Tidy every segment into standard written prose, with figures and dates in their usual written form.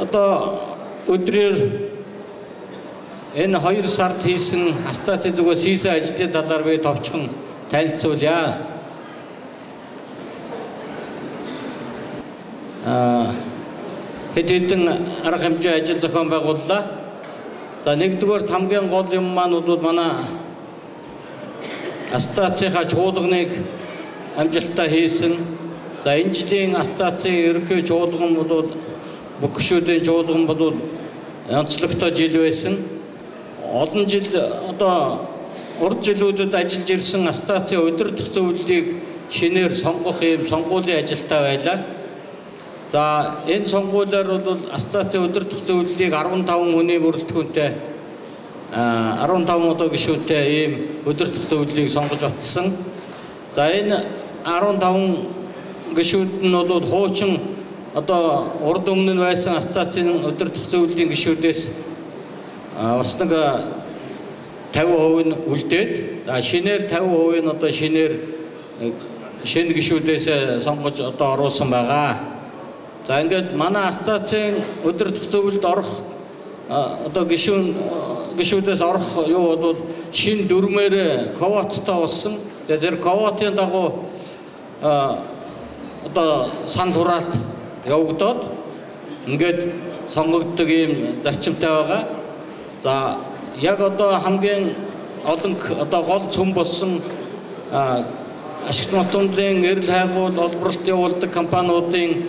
Одоо өдрөөр энэ 2 сард хийсэн асоциацийн зүгээс хийсэн ажлын талаар би товчхон танилцуулъя. Хэд хэдэн арга хэмжээ ажил зохион байгууллаа. За нэгдүгээр хамгийн гол юм маань бол манай асоциацийнхаа чуулганыг амжилттай хийсэн. За энэ жилийн асоциацийн ерөнхий чуулган бол бүх гишүүдийн чуулган бол онцлогтой жил байсан. Олон жил одоо урд жилүүдэд ажиллаж ирсэн асоциацийн удирдах зөвлөлийг шинээр сонгох юм сонгуулийн ажилтай байлаа. За энэ сонгуулиар бол асоциацийн удирдах зөвлөлийг 15 хүний бүрэлдэхүүнтэй 15 одоо гишүүнтэй ийм удирдах зөвлөлийг сонгож батсан. За энэ 15 гишүүд нь бол хуучин одоо урд өмнө нь байсан асоциацийн удирдах зөвлөлийн гишүүдээс бас нэг 50% нь үлдээд шинээр 50% нь одоо шинээр шинэ гишүүдээс сонгож одоо оруулсан байгаа. За ингээд манай асоциацийн удирдах зөвлөлд орох одоо гишүүдээс орох юу бол шинэ дүрмээр квоттой болсон. Тэгээд тэр квотын дагуу одоо санал хураалт явагдаад ингээд сонгогддог ийм зарчимтай байгаа. За яг одоо хамгийн олон одоо гол цөм болсон ашигт малтунлын эрэл хайгуул олборлт явуулдаг компаниудын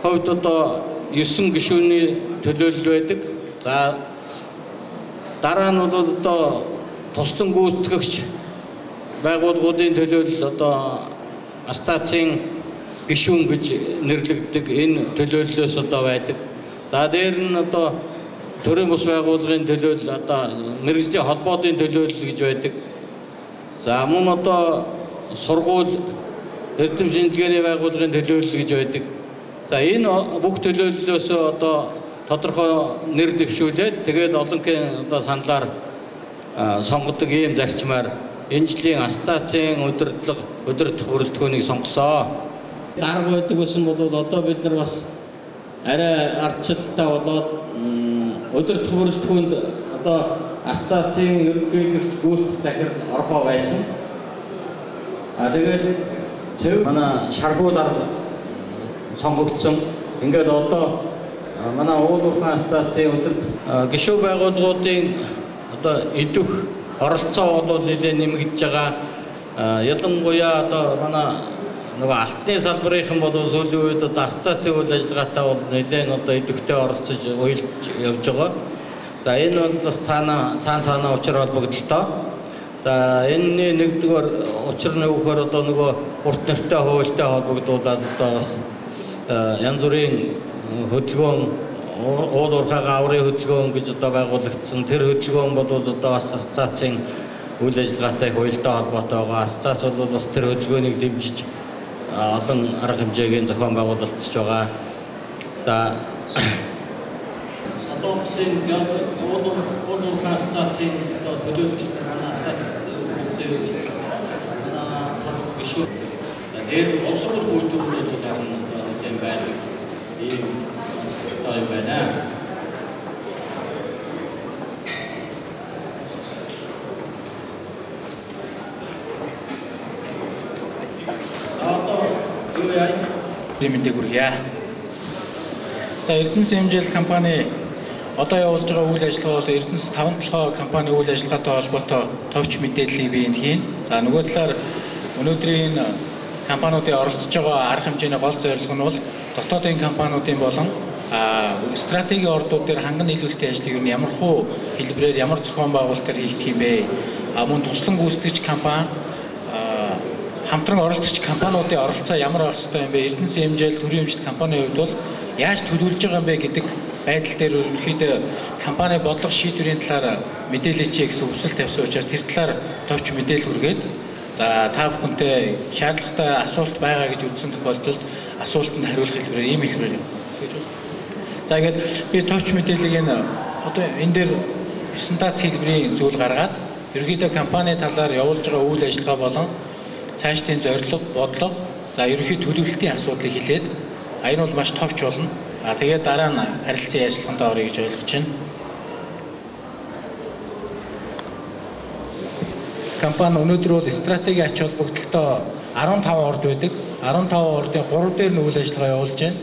хувьд одоо 9 гишүүний төлөөлөл байдаг. За дараа нь бол одоо туслан гүйцэтгэгч байгууллагуудын төлөөлөл одоо асоциацийн гишүүн гэж нэрлэгддэг энэ төлөөллөөс одоо байдаг. За дээр нь одоо төрийн бус байгууллагын төлөөлөл одоо мэргэжлийн холбоодын төлөөлөл гэж байдаг. За мөн одоо сургууль эрдэм шинжилгээний байгууллагын төлөөлөл гэж байдаг. За энэ бүх төлөөллөөс одоо тодорхой нэр дэвшүүлээд тэгээд олонхын одоо саналаар сонгодог ийм зарчмаар энэ жилийн асоциацийн удирдах бүрэлдэхүүнийг сонгосоо. Дарга байдаг байсан бол одоо бид нар бас арай ардчилттай болоод удирдах бүрэлдэхүүнд одоо асоциацийн ерөнхийлөгч гүйцэтгэх захирал орохоо байсан. Тэгээд цэв манай шаргуу дарга сонгогдсон. Ингээд одоо манай уулуурхай асоциацийн удирдах гишүүн байгууллагуудын одоо идэх оролцоо бол нэлээд нэмэгдэж байгаа. ялангуяа одоо манай нөгөө алтны салбарынхан бол сүүлийн үед одоо ассоциацийн үйл ажиллагаатай бол нэлээд одоо идэвхтэй оролцож уялдж явж байгаа. За энэ бол бас цаана учир холбогдолтой. За энэний нэгдүгээр учир нь юу гэхээр одоо нөгөө урт нэртэй хуультай холбогдуулаад одоо бас янз бүрийн хөдөлгөөн уул уурхайгаа аврын хөдөлгөөн гэж одоо байгуулагдсан. Тэр хөдөлгөөн бол одоо бас ассоциацийн үйл ажиллагаатай хуультай холбоотой байгаа. Ассоциац бол бас тэр хөдөлгөөнийг дэмжиж олон арга хэмжээгийн зохион байгуулалтч байгаа. За Садоксын уул уурхай ассоциацийн төлөөлөгч манай ассоциац үзүүлж манай салбар гишүүд дээр улсын үйлдвэрлэлүүд харин одоо нэлээд байдаг. Ийм онцлогтой юм байна. Мэдээ хүргье. За Эрдэнэс хэмжээл компани одоо явуулж байгаа үйл ажиллагаа бол Эрдэнэс 5-7 компани үйл ажиллагаатай холбоотой товч мэдээллийг биед хийн. За нөгөө талаар өнөөдрийн компаниудын оролцож байгаа арга хэмжээний гол зорилго нь бол дотоодын компаниудын болон стратегийн ордууд дээр ханган нийлүүлэлтийн ажлыг юу ямар хуу хэлбэрээр ямар зохион байгуулалтаар хийх юм бэ? Мөн туслан гүйцэтгэгч компани хамтран оролцогч компаниудын оролцоо ямар байх ёстой юм бэ? Эрдэнэс хэмжээл төрийн хэмжээт компанийн хувьд бол яаж төлөвлөж байгаа юм бэ гэдэг байдал дээр ерөнхийдөө компани бодлого шийдвэрийн талаар мэдээлэл чий гэсэн өвсөл тавьсан учраас тэр талаар товч мэдээлэл хүргээд за та бүхэнтэй шаардлагатай асуулт байгаа гэж үзсэн тохиолдолд асуултанд хариулах хэлбэрээр ийм хэлбэрээр гэж байна. За ингээд би товч мэдээллийг одоо энэ дээр презентац хэлбэрийн зүйл гаргаад ерөнхийдөө компани талаар явуулж байгаа үйл ажиллагаа болон цаашдын зорилго, бодлого, за ерөнхий төлөвлөлтийн асуудлыг хэлээд энэ бол маш товч болно. Тэгээд дараа нь харилцан ярилцлаганд орё гэж ойлгож байна. Компани өнөөдөр бол стратегийн ач холбогдолтой 15 орд байдаг. 15 ордын 3 дээр нь үйл ажиллагаа явуулж байна.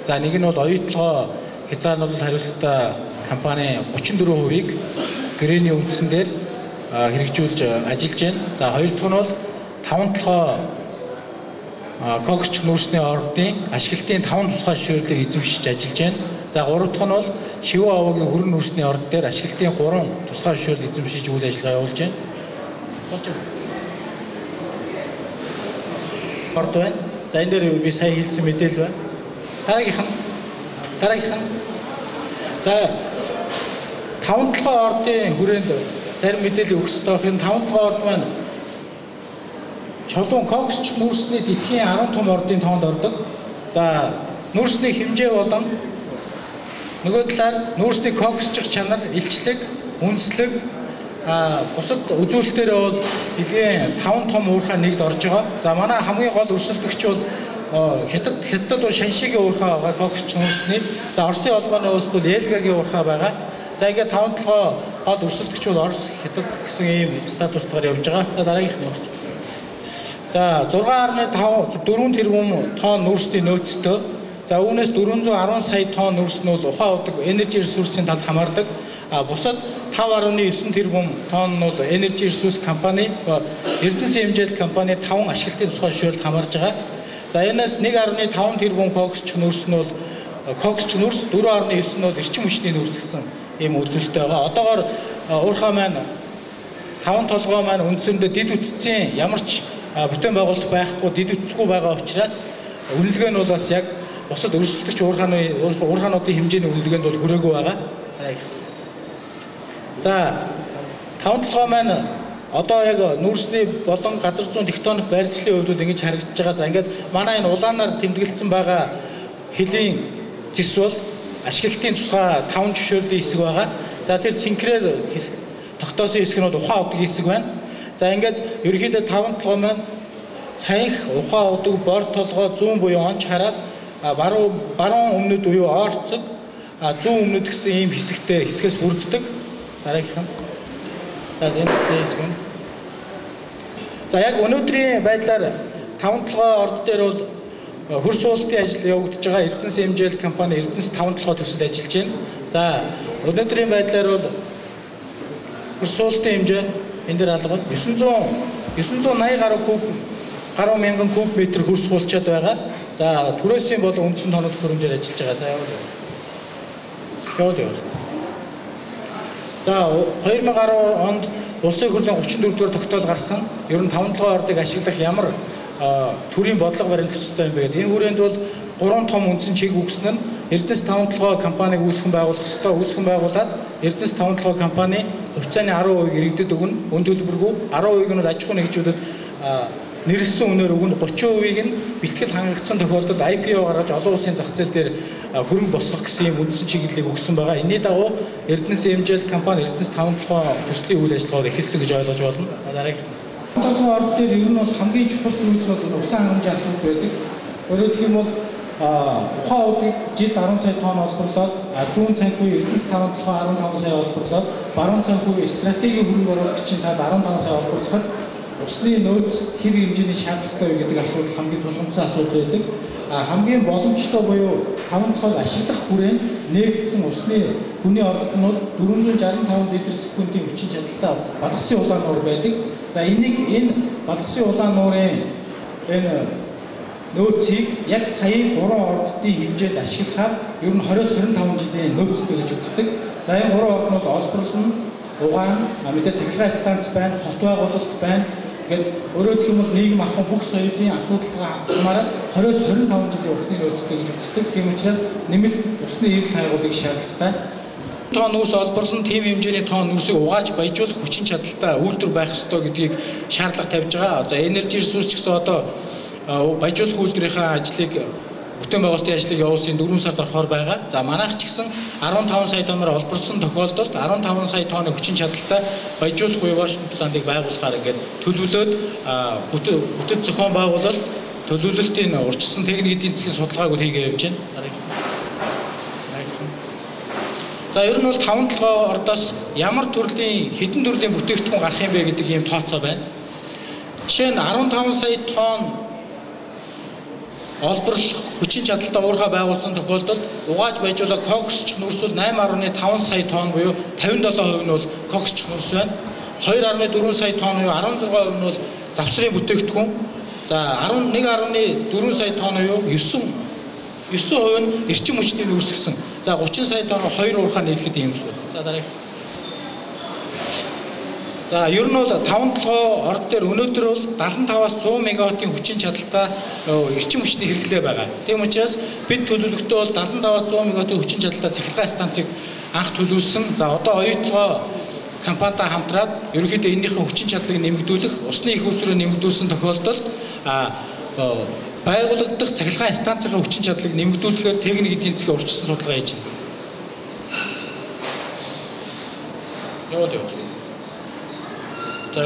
За нэг нь бол оюутлогоо хязгаарлалт хариуцлагатай компани 34%-ийг грэний үндсэн дээр хэрэгжүүлж ажиллаж байна. За хоёр дахь нь бол 5-7 коксч нүүрсний ордын ашиглалтын 5 тусгай шишвэрлэлийг эзэмшиж ажиллаж байна. За гурав дахь нь бол Шивүү аваагийн хүрэн нүүрсний орд дээр ашиглалтын 3 тусгай шишвэрлэл эзэмшиж үйл ажиллагаа явуулж байна. Орд байна. За энэ дээр би сая хэлсэн мэдээлэл байна. Дараагийнх нь. За 5-7 ордын хүрээнд зарим мэдээлэл өгөх ёстой. Энэ 5-7 орд маань чулуун коксч нүүрсний дэлхийн 10 том ордын тоонд ордог. За нүүрсний хэмжээ болон нөгөө талаар нүүрсний коксчих чанар, илчлэг, үндэслэг бусад үзүүлэлтээр бол дэлхийн 5 том уурхай нэгд орж байгаа. За манай хамгийн гол өрсөлдөгч бол Хятад бол Шаншигийн уурхай байгаа коксч нүүрсний. За Оросын холбооны улсд бол Элгагийн уурхай байгаа. За ингээд 5-7 гол өрсөлдөгч бол Орос, Хятад гэсэн ийм статустаар явж байгаа. За дараагийнх нь. За 6.5 4 тэрбум тонн нүүрсний нөөцтэй. За үүнээс 410 сая тонн нүүрс нь бол ухаан удаг энержи ресурсын талд хамаардаг. Бусад 5.9 тэрбум тонн нь бол энержи ресурс компани Эрдэнэс хэмжээл компани 5 ашиглалтын тусгай шишвэрлэлд хамаарж байгаа. За энэс 1.5 тэрбум коксч нүүрс нь бол коксч нүүрс 4.9 нь бол эрчим хүчний нүүрс гэсэн ийм үзүүлэлттэй байгаа. Одоогоор уурхай маань 5 толгой маань үндсэндээ дид үтцийн ямар ч бүтээн байгуулалт байхгүй, дид үтцгүй байгаа учраас үнэлгээ нь бол бас яг бусад өрсөлдөгч уурхаануудын хэмжээний үнэлгээнд бол хүрээгүй байгаа. За 5-7 маань одоо яг нүүрсний болон газар зүүн тектоник байрлалын хувьд ингэж харагдаж байгаа. За ингээд манай энэ улаанаар тэмдэглэсэн байгаа хэлийн зис бол ашиглалтын тусгай 5 жишөөлийн хэсэг байгаа. За тэр цинкрээр тогтоосон хэсэг нь бол ухаан удаг хэсэг байна. За ингээд ерөнхийдөө 5-7 маань цанх, ухаан удаг, бор толгой, зүүн буюу онч хараад баруун өмнөд буюу орцог, зүүн өмнөд гэсэн ийм хэсгээс бүрддэг. Дараагийнх нь. За энэ хэсэг нь. За яг өнөөдрийн байдлаар 5-7 орд дээр бол хөрс уултын ажил явагдаж байгаа. Эрдэнэс хэмжээл компани Эрдэнэс 5-7 төсөлд ажиллаж байна. За өнөөдрийн байдлаар бол хөрс уултын хэмжээ энэ дээр алга 900 980 гаруй мянган куб метр хөрс болчиход байгаа. За түрээсийн бол үндсэн тоног хөрөмжөөр ажиллаж байгаа. За явуул. За 2010 онд улсын хурлын 34 дугаар тогтоол гарсан. Ер нь 5 толгой ордыг ашиглах ямар төрийн бодлого баримтлах ёстой юм бэ гэдэг. Энэ хүрээнд бол 3 том үндсэн чиг үгсэн нь Эрдэнэс 5 толгой компанийг үүсгэн байгуулах ёстой. Үүсгэн байгуулад Эрдэнэс 5 толгой компани хувьцааны 10% иргэдэд өгнө. Үн төлбөргүй 10%-ийг нь аж ахуй нэгжүүдэд нэрссэн үнээр өгнө. 30%-ийг нь бэлтгэл хангагдсан тохиолдолд IPO гаргаж олон улсын зах зээл дээр хөрөнгө босгох гэсэн юм үндсэн чиглэлийг өгсөн байгаа. Энэний дагуу Эрдэнэс MJL компани Эрдэнэс 5 толгой төслийн үйл ажиллагааг эхэлсэн гэж ойлгож болно. За дараагийн толгой орд дээр ер нь бол хамгийн чухал зүйл нь усан хангамжийн асуудал байдаг. Өөрөөр хэлэх юм бол ухаан удыг жил 10 сая тонн олборлоод зүүн цанхүй Эрдэнэс 5 толгой 15 сая олборлоод баруун цанхүй стратегийн хөрөнгө оруулагчийн тал 15 сая олборлоход усны нөөц хэр хэмжээний шаардлагатай вэ гэдэг асуудал хамгийн тулгымцсан асуудал байдаг. Хамгийн боломжтой буюу 5 толгойг ашиглах хүрээнд нээгдсэн усны хүний орлого нь бол 465 литр секундын хүчин чадалтай балгасын улаан нуур байдаг. За энэ балгасын улаан нуурын энэ нөөцийг яг саяын 3 ордын хэмжээнд ашиглахаар ер нь 20-25 жилийн нөөцтэй гэж үздэг. За энэ 3 орд нь бол олборлон, угаан, мэдээ цахилгаан станц байна, хот байгуулалт байна. Ингээд өөрөөр хэлбэл нийгэм ахуй бүх соёлын асуудалтай хамааран 20-25 жилийн усны нөөцтэй гэж үздэг. Тийм учраас нэмэлт усны эрүүл хайгуулыг шаардлагатай. Тоон нүс олборлон тийм хэмжээний тоон нүсийг угааж баяжуулах хүчин чадалтай үйлдвэр байх ёстой гэдгийг шаардлага тавьж байгаа. За энержи ресурс ч гэсэн одоо баяжуулах үйлдвэрийнхээ ажлыг бүтээн байгуулалтын ажлыг явуулсан 4 сард орохоор байгаа. За манайх ч гэсэн 15 сая тонноор олборсон тохиолдолд 15 сая тонны хүчин чадалтай баяжуулах Washington плантыг байгуулахаар ингээд төлөвлөд бүтэц зохион байгуулалт төлөвлөлтийн урьдчилсан техник эдийн засгийн судалгааг хийгээ явж байна. За ер нь бол 5 толгой ордоос ямар төрлийн хэдэн төрлийн бүтээгдэхүүн гарах юм бэ гэдэг ийм тооцоо байна. Жишээ нь 15 сая тонн олборлох хүчин чадалтай уурхай байгуулсан тохиолдолд угааж баяжуулах коксчих нүрс бол 8.5 сая тонн буюу 57% нь бол коксчих нүрс байна. 2.4 сая тонн буюу 16% нь бол завсрын бүтээгдэхүүн. За 11.4 сая тонн буюу 9% нь эрчим хүчний нүрс гэсэн. За 30 сая тонн 2 уурхай нийлэхэд ийм зүйл. За дараагийн. За ер нь бол 5 толгой орд дээр өнөөдөр бол 75-аас 100 мегаваттын хүчин чадалтай эрчим хүчний хэрэглээ байгаа. Тийм учраас бид төлөвлөгтөө бол 75-аас 100 мегаваттын хүчин чадалтай цахилгаан станцыг анх төлөвлөсөн. За одоо оюутлогоо компанитай хамтраад ерөнхийдөө энэнийхэн хүчин чадлыг нэмэгдүүлэх, усны их усрыг нэмэгдүүлсэн тохиолдолд байгуулагдах цахилгаан станцын хүчин чадлыг нэмэгдүүлэхээр техник эдийн засгийн урьдчилсан судалгаа хийж байна. Явуул. За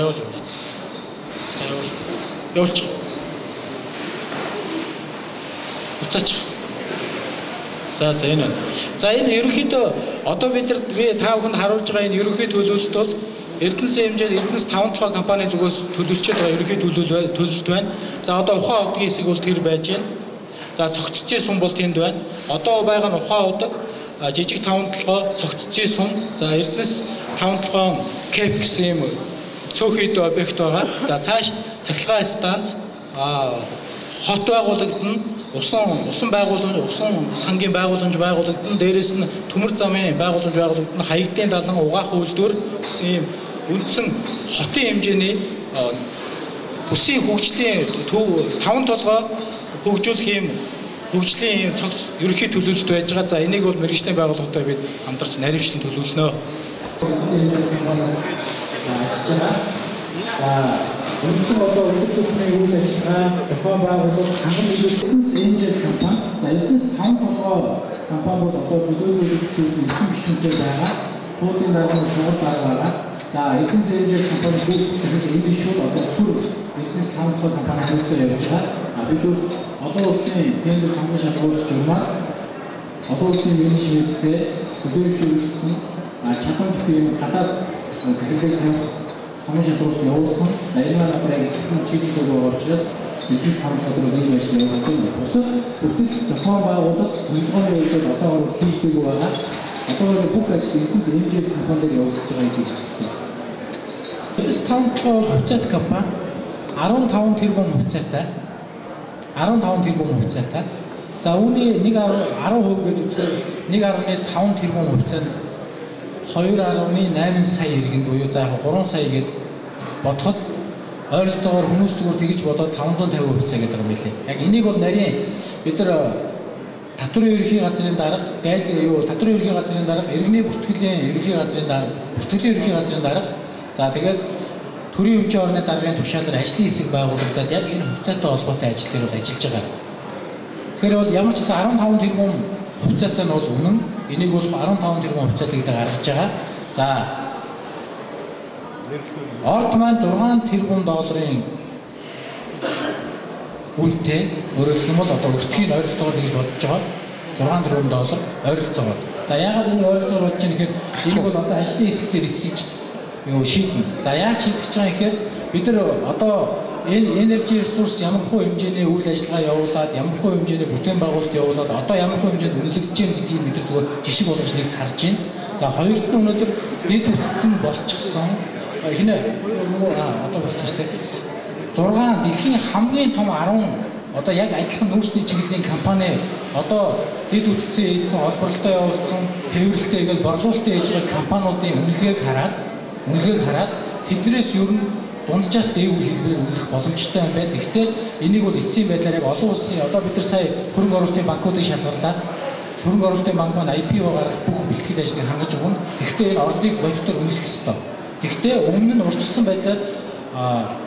явуулж. Уцаач. За энэ. За энэ ерөнхийдөө одоо би та бүхэнд харуулж байгаа энэ ерөнхий төлөвлөлт бол Эрдэнэс MJL Эрдэнэс 5 толгой компани зүгээс төлөвлөж байгаа ерөнхий төлөвлөлт байна. За одоо ухаан удгийн хэсэг бол тэр байж байна. За цогццын сум бол тэнд байна. Одоо байгаа нь ухаан удаг, жижиг 5 толгой, цогццын сум. За Эрдэнэс 5 толгой КЭП гэсэн юм цөөхөд объект байгаа. За цааш цахилгаан станц, хот байгуулагдана, усан байгууламж, усан сангийн байгууламж байгуулагдана, дээрээс нь төмөр замын байгууламж байгуулагдана, хаягдын далан угаах үйлдвэр гэсэн юм үндсэн хотын хэмжээний бүсийн хөгжлийн 5 толгой хөгжүүлэх юм хөгжлийн цогц ерөнхий төлөвлөлт байж байгаа. За энийг бол мэргэжлийн байгууллагатай бид хамтарч наривчлан төлөвлөнө. Үндсэн одоо үйлдвэрийн үйл ажиллагаа зохион байгуулалт ханган нийлүүлсэн MJL компани. За Эрдэнэс 5 толгой компани бол одоо төлөвлөлт гэсэн 9 гишүүнтэй байгаа. Тууцын дараагийн сургууль байгаа. За Эрдэнэс MJL компани бүгд энэ гишүүд одоо түр Эрдэнэс 5 толгой компани хариуцсан явж байгаа. Бид бол олон улсын тендер сонгон шалгуулах журмаар олон улсын менежменттэй төлөвшүүлсэн чадамж буюу гадаад захирлыг тавих сонгон шалгуулалт явуулсан. За энэ маань одоо экстрим чиглэлээр орчроос Эрдэнэс 5 толгойг ийм ажил явуулсан. Бусад бүтэц зохион байгуулалт төлөвлөгөөний үйлдэл одоо хийдэг байгаа. Одоо бүх ажил Эрдэнэс MJL компанид явагдаж байгаа юм. Эрдэнэс 5 толгой хувьцаат компани 15 тэрбум хувьцаатай. 15 тэрбум хувьцаатай. За үүний 10% гэдэг үгээр 1.5 тэрбум хувьцаанд 2.8 сая иргэн буюу за 3 сая гэд бодоход ойролцоогоор хүмүүс зүгээр тэгж бодоод 550 хувьцаа гэдэг юм билээ. Яг энийг бол нарийн бид нар татврын ерөнхий газрын дарга, татврын ерөнхий газрын дарга, иргэний бүртгэлийн ерөнхий газрын дарга, бүртгэлийн ерөнхий газрын дарга. За тэгээд төрийн хэмжээ орны даргын тушаалаар ажлын хэсэг байгуулагдаад яг энэ хувьцаатай холбоотой ажил дээр бол ажиллаж байгаа. Тэгэхээр бол ямар ч гэсэн 15 тэрбум хувьцаатай нь бол үнэн. Энийг бол 15 тэрбум хувьцаатай гэдэг гаргаж байгаа. За орд маань 6 тэрбум долларын үнэтэй өөрөөр хэлэх юм бол одоо өртгийн ойролцоогоор гэж бодож байгаа 6 тэрбум доллар ойролцоогоор. За яагаад энэ ойролцоогоор бодож байгаа гэхээр энийг бол одоо ажлын хэсгээр эцэж шийднэ. За яаж шийдэж байгаа гэхээр бид нар одоо энэ energy resource ямар хөө хэмжээний үйл ажиллагаа явуулаад ямар хөө хэмжээний бүтээн байгуулалт явуулаад одоо ямар хөө хэмжээнд үнэлэгдэж байна гэдгийг бид нар зүгээр жишг болгож нэгт харж байна. За хоёрт нь өнөөдөр дэд үтгсэн болчихсон хинэ одоо болчихсон шүү дээ. 6 дэлхийн хамгийн том 10 одоо яг адилхан нүүрсний чиглэлийн компани одоо дэд үтгсэн ийдсэн олборлолтоо явуулсан тээвэрлэлтэй гэж борлуулалтын хийж байгаа компаниудын үнэлгээг хараад тэднээс ер нь дунджаас дээгүүр хэлбэрээр үнэлэх боломжтой юм байна. Гэхдээ энийг бол эцсийн байдлаар яг олон улсын одоо бид нар сая хөрөнгө оруулалтын банкуудыг шалгарлаа. Хөрөнгө оруулалтын банк маань IPO гаргах бүх бэлтгэл ажлыг хангаж өгнө. Гэхдээ энэ ордыг бодитоор үнэлэх ёстой. Гэхдээ өмнө нь урьдчилсан байдлаар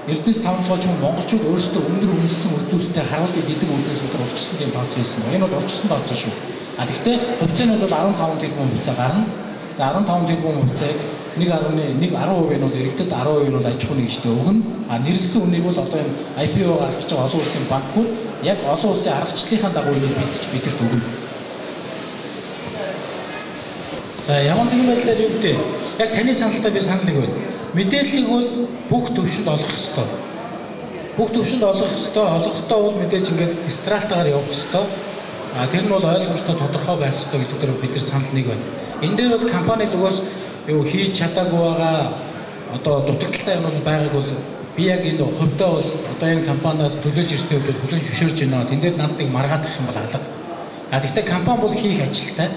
Эрдэнэс тавталгаач хүн монголчууд өөрсдөө өндөр үнэлсэн үзүүлэлтэд харуулъя гэдэг үднээс өдөр урьдчилсан юм тооцоо хийсэн байна. Энэ бол урьдчилсан тооцоо шүү. Тэгэхдээ хувьцаанууд бол 15 тэрбум хувьцаа гарна. За 15 тэрбум хувьцааг 1.10% нь бол иргэдэд 10% нь бол аж ахуйн нэгжтэй өгнө. Нэрлсэн үнийг бол одоо энэ IPO гаргаж байгаа олон улсын банкуд яг олон улсын аргачлалынхаа дагуу энийг бидэрт өгнө. За ямар нэгэн байдлаар юу гэдэг яг таны саналтай би санал нэг байна. Мэдээллийг бол бүх төвшөнд олох ёстой. Бүх төвшөнд олох ёстой. Олохдоо бол мэдээж ингээд стратегиар явах ёстой. Тэр нь бол ойлгомжтой тодорхой байх ёстой гэдэг дээр бид нар санал нэг байна. Энэ дээр бол компани зүгээс юу хийж чадаагүй байгаа одоо дутагдaltaй юм бол байгааг бол би яг энэ хувьдаа бол одоо энэ компаниас төлөөж ирсний хувьд хүлээн зөвшөөрж байна. Тэн дээр надыг маргаадах юм бол алга. Гэхдээ компани бол хийх ажилтай.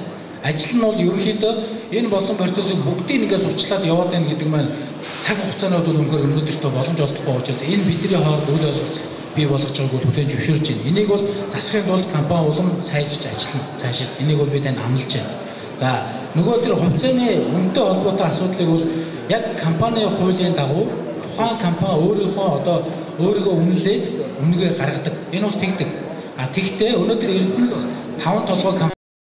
Ажил нь бол ерөнхийдөө энэ болсон процессыг бүгдийг нэгээс урьдчилаад яваад байна гэдэг маань цаг хугацаанууд бол өнөхөр өнөөдөртөө боломж олдохгүй учраас энэ бидний хооронд үйл ойлголт бий болгож байгааг бол хүлээн зөвшөөрж байна. Энийг бол засахын тулд компани улам сайжирч ажиллана. Цаашид энийг бол бид энэ амлаж байна. За нөгөө тэр хувьцааны үнэтэй холбоотой асуудлыг бол яг компани хуулийн дагуу тухайн компани өөрийгөө үнэлээд үнэгээ гаргадаг. Энэ бол тэгдэг. Тэгтээ өнөөдөр Эрдэнэс 5 толгой